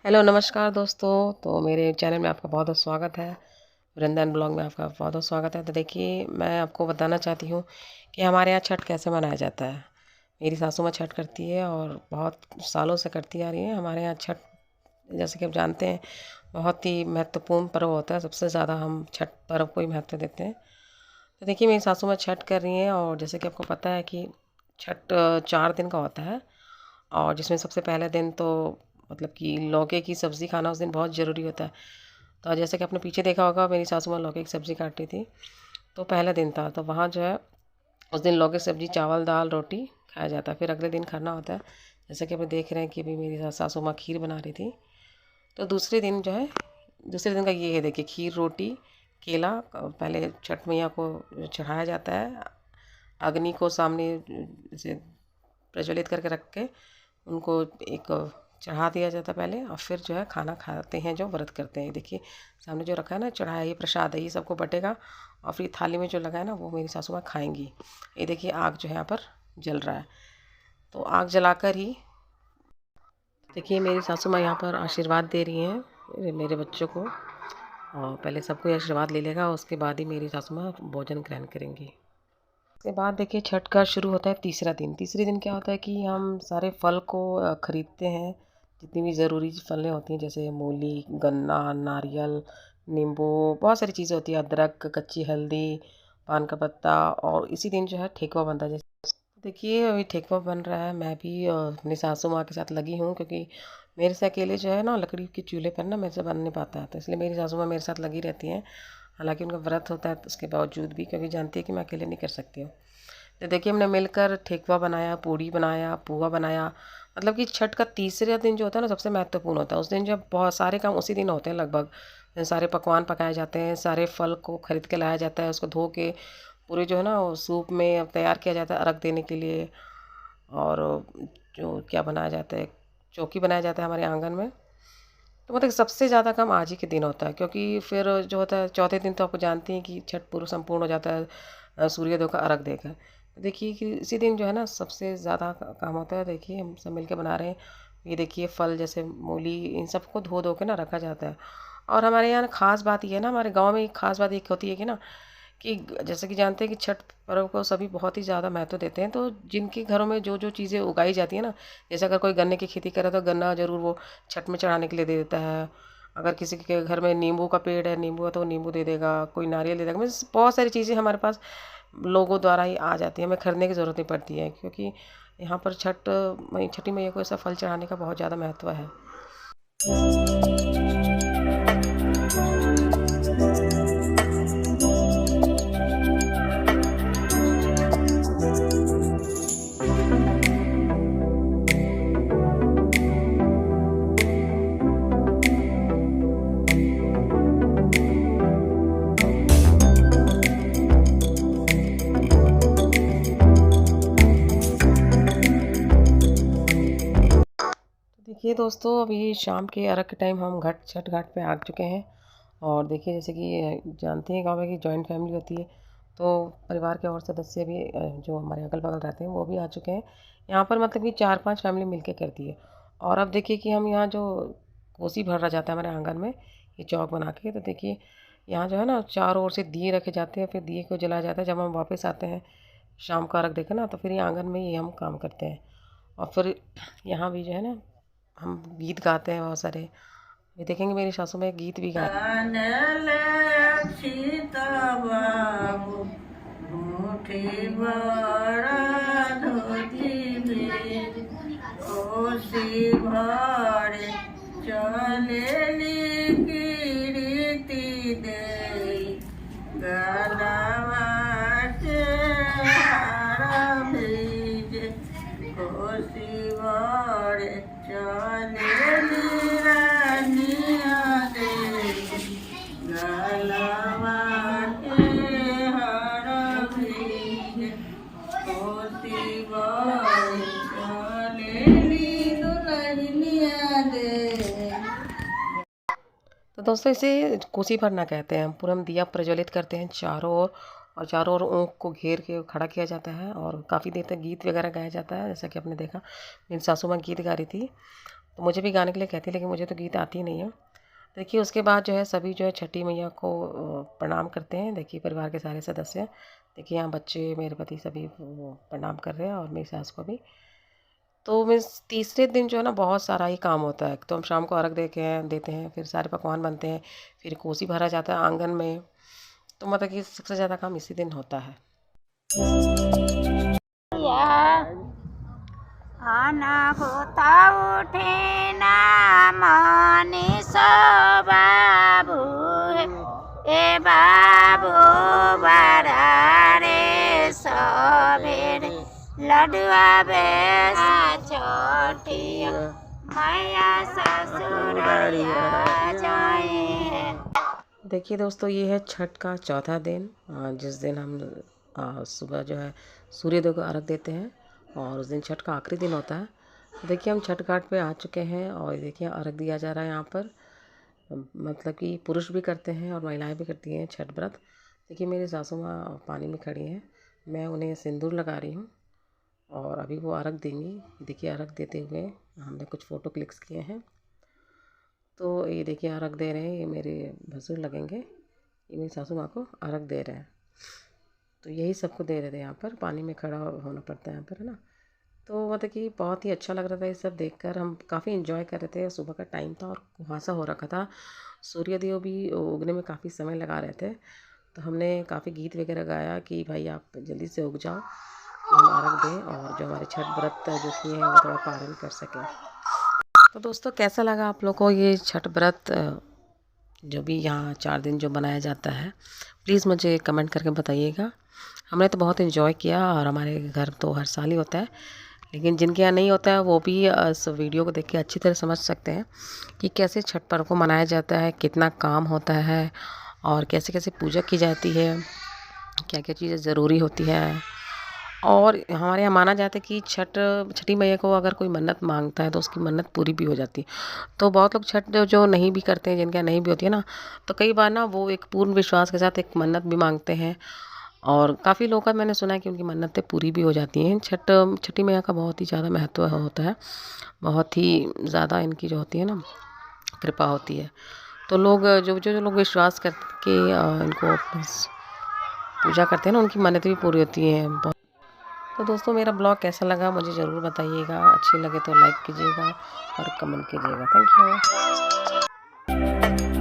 Hello नमस्कार दोस्तों। तो मेरे चैनल में आपका बहुत बहुत स्वागत है। वृंदन ब्लॉग में आपका बहुत बहुत स्वागत है। तो देखिए, मैं आपको बताना चाहती हूँ कि हमारे यहाँ छठ कैसे मनाया जाता है। मेरी सासू माँ छठ करती है और बहुत सालों से करती आ रही है। हमारे यहाँ छठ, जैसे कि आप जानते हैं, बहुत ही महत्वपूर्ण पर्व होता है। सबसे ज़्यादा हम छठ पर्व को ही महत्व देते हैं। तो देखिए, मेरी सासू माँ छठ कर रही हैं और जैसे कि आपको पता है कि छठ 4 दिन का होता है। और जिसमें सबसे पहले दिन तो मतलब कि लौकी की सब्ज़ी खाना उस दिन बहुत ज़रूरी होता है। तो जैसे कि आपने पीछे देखा होगा, मेरी सासू माँ लौकी की सब्ज़ी काट रही थी। तो पहला दिन था, तो वहाँ जो है उस दिन लौकी की सब्ज़ी, चावल, दाल, रोटी खाया जाता है। फिर अगले दिन खरना होता है। जैसे कि आप देख रहे हैं कि अभी मेरी सासू माँ खीर बना रही थी। तो दूसरे दिन जो है, दूसरे दिन का ये है, देखिए, खीर, रोटी, केला पहले छठ मैया को चढ़ाया जाता है। अग्नि को सामने से प्रज्वलित करके रख के उनको एक चढ़ा दिया जाता है पहले, और फिर जो है खाना खाते हैं जो व्रत करते हैं। देखिए, सामने जो रखा है ना, चढ़ाया, ये प्रसाद है, ये सबको बटेगा। और फिर थाली में जो लगा है ना, वो मेरी सासू माँ खाएंगी। ये देखिए, आग जो है यहाँ पर जल रहा है। तो आग जलाकर ही देखिए, मेरी सासू माँ यहाँ पर आशीर्वाद दे रही हैं मेरे बच्चों को। और पहले सबको ये आशीर्वाद ले लेगा, उसके बाद ही मेरी सासू माँ भोजन ग्रहण करेंगी। उसके बाद देखिए, छठ का शुरू होता है तीसरा दिन। तीसरे दिन क्या होता है कि हम सारे फल को खरीदते हैं। जितनी भी ज़रूरी फलें होती हैं, जैसे मूली, गन्ना, नारियल, नींबू, बहुत सारी चीज़ें होती हैं, अदरक, कच्ची हल्दी, पान का पत्ता। और इसी दिन जो है ठेकुआ बनता है। जैसे देखिए, अभी ठेकुआ बन रहा है। मैं भी अपनी सासू माँ के साथ लगी हूँ, क्योंकि मेरे से अकेले जो है ना, लकड़ी के चूल्हे पर ना मेरे से बन नहीं पाता है। तो इसलिए मेरी सासू माँ मेरे साथ लगी रहती हैं। हालांकि उनका व्रत होता है, तो उसके बावजूद भी, क्योंकि जानती है कि मैं अकेले नहीं कर सकती हूँ। तो देखिए, हमने मिलकर ठेकुआ बनाया, पूड़ी बनाया, पुआ बनाया। मतलब कि छठ का तीसरा दिन जो होता है ना, सबसे महत्वपूर्ण होता है। उस दिन जब बहुत सारे काम उसी दिन होते हैं लगभग। सारे पकवान पकाए जाते हैं, सारे फल को खरीद के लाया जाता है, उसको धो के पूरे जो है ना, वो सूप में तैयार किया जाता है अर्घ देने के लिए। और जो क्या बनाया जाता है, चौकी बनाया जाता है हमारे आंगन में। तो मतलब सबसे ज़्यादा काम आज ही के दिन होता है, क्योंकि फिर जो होता है चौथे दिन, तो आपको जानती हैं कि छठ पूर्व संपूर्ण हो जाता है सूर्योदय का अर्घ देकर। तो देखिए कि इसी दिन जो है ना, सबसे ज़्यादा काम होता है। देखिए, हम सब मिलके बना रहे हैं। ये देखिए, फल जैसे मूली, इन सबको धो धो के ना रखा जाता है। और हमारे यहाँ ख़ास बात ये है ना, हमारे गांव में एक ख़ास बात एक होती है कि ना, कि जैसे कि जानते हैं कि छठ पर्व को सभी बहुत ही ज़्यादा महत्व देते हैं। तो जिनके घरों में जो जो चीज़ें उगाई जाती है ना, जैसे अगर कोई गन्ने की खेती करे तो गन्ना ज़रूर वो छठ में चढ़ाने के लिए दे देता है। अगर किसी के घर में नींबू का पेड़ है, नींबू है, तो नींबू दे देगा, कोई नारियल दे देगा। मीन्स बहुत सारी चीज़ें हमारे पास लोगों द्वारा ही आ जाती है, हमें खरीदने की ज़रूरत नहीं पड़ती है, क्योंकि यहाँ पर छठी मैया को ऐसा फल चढ़ाने का बहुत ज़्यादा महत्व है। देखिए दोस्तों, अभी शाम के अर्घ के टाइम हम छठ घाट पे आ चुके हैं। और देखिए, जैसे कि जानते हैं, गाँव में कि जॉइंट फैमिली होती है। तो परिवार के और सदस्य भी जो हमारे अगल बगल रहते हैं, वो भी आ चुके हैं। यहाँ पर मतलब कि 4-5 फैमिली मिलके करती है। और अब देखिए कि हम यहाँ जो कोसी भरा जाता है हमारे आंगन में, ये चौक बना के, तो देखिए यहाँ जो है ना, चारों ओर से दिए रखे जाते हैं। फिर दिए को जलाया जाता है। जब हम वापस आते हैं शाम का अर्घ देकर ना, तो फिर ये आंगन में ही हम काम करते हैं। और फिर यहाँ भी जो है ना, हम गीत गाते हैं बहुत सारे। ये देखेंगे, मेरी सासू में गीत भी गा बाबू मुट्ठी बड़ा धोती में कोसी भरे चलेली कीर्ति दे गलवा के हार भेज कोसी भरे चलेली रानिया दे गलवा के हार भेज कोसी भरे चलेली दुल्हनिया दे। तो दोस्तों, इसे कोसी भरना कहते हैं। हम पूरा हम दिया प्रज्वलित करते हैं चारों ओर। और चारों ओर ऊँख को घेर के खड़ा किया जाता है, और काफ़ी देर तक गीत वगैरह गाया जाता है। जैसा कि आपने देखा, मेरी सासू माँ गीत गा रही थी। तो मुझे भी गाने के लिए कहती है, लेकिन मुझे तो गीत आती नहीं है। देखिए उसके बाद जो है सभी जो है छठी मैया को प्रणाम करते हैं। देखिए परिवार के सारे सदस्य, देखिए यहाँ बच्चे, मेरे पति सभी वो प्रणाम कर रहे हैं और मेरी सास को भी। तो मीन्स तीसरे दिन जो है ना बहुत सारा ही काम होता है। तो हम शाम को अर्घ देते हैं, फिर सारे पकवान बनते हैं, फिर कोसी भरा जाता है आंगन में। तो मतलब कि सबसे ज़्यादा काम इसी दिन होता है। आना होता उठे ना मनीष बाबू ए बाबू बड़ा रे सबेरे लडुआ बेसा छोटिया मैया ससुररिया जाए। देखिए दोस्तों, ये है छठ का चौथा दिन, जिस दिन हम सुबह जो है सूर्योदय को अर्घ देते हैं और उस दिन छठ का आखिरी दिन होता है। तो देखिए हम छठ घाट पे आ चुके हैं और देखिए अर्घ दिया जा रहा है यहाँ पर। मतलब कि पुरुष भी करते हैं और महिलाएं भी करती हैं छठ व्रत। देखिए मेरी सासू माँ पानी में खड़ी हैं, मैं उन्हें सिंदूर लगा रही हूँ और अभी वो अर्घ देंगी। देखिए अर्घ देते हुए हमने कुछ फ़ोटो क्लिक्स किए हैं। तो ये देखिए अर्घ दे रहे हैं, ये मेरे भसुर लगेंगे, ये मेरी सासू माँ को अर्घ दे रहे हैं। तो यही सबको दे रहे थे, यहाँ पर पानी में खड़ा होना पड़ता है यहाँ पर, है ना। तो मतलब कि बहुत ही अच्छा लग रहा था ये सब देखकर। हम काफ़ी इन्जॉय कर रहे थे। सुबह का टाइम था और कुहासा हो रखा था, सूर्योदय भी उगने में काफ़ी समय लगा रहे थे। तो हमने काफ़ी गीत वगैरह गाया कि भाई आप जल्दी से उग जाओ, हम अर्घ दें और जो हमारे छठ व्रत जो किए हैं वो थोड़ा पालन कर सकें। तो दोस्तों कैसा लगा आप लोग को ये छठ व्रत, जो भी यहाँ 4 दिन जो बनाया जाता है? प्लीज़ मुझे कमेंट करके बताइएगा। हमने तो बहुत इन्जॉय किया और हमारे घर तो हर साल ही होता है, लेकिन जिनके यहाँ नहीं होता है वो भी इस वीडियो को देख के अच्छी तरह समझ सकते हैं कि कैसे छठ पर्व को मनाया जाता है, कितना काम होता है और कैसे कैसे पूजा की जाती है, क्या क्या चीज़ें ज़रूरी होती है। और हमारे यहाँ माना जाता है कि छठी मैया को अगर कोई मन्नत मांगता है तो उसकी मन्नत पूरी भी हो जाती है। तो बहुत लोग छठ जो नहीं भी करते हैं, जिनके यहाँ नहीं भी होती है ना, तो कई बार ना वो एक पूर्ण विश्वास के साथ एक मन्नत भी मांगते हैं और काफ़ी लोगों का मैंने सुना है कि उनकी मन्नतें पूरी भी हो जाती हैं। छठी मैया का बहुत ही ज़्यादा महत्व होता है, बहुत ही ज़्यादा इनकी जो होती है ना कृपा होती है। तो लोग जो लोग विश्वास करके इनको पूजा करते हैं ना, उनकी मन्नतें भी पूरी होती हैं। तो दोस्तों मेरा ब्लॉग कैसा लगा मुझे ज़रूर बताइएगा। अच्छी लगे तो लाइक कीजिएगा और कमेंट कीजिएगा। Thank you.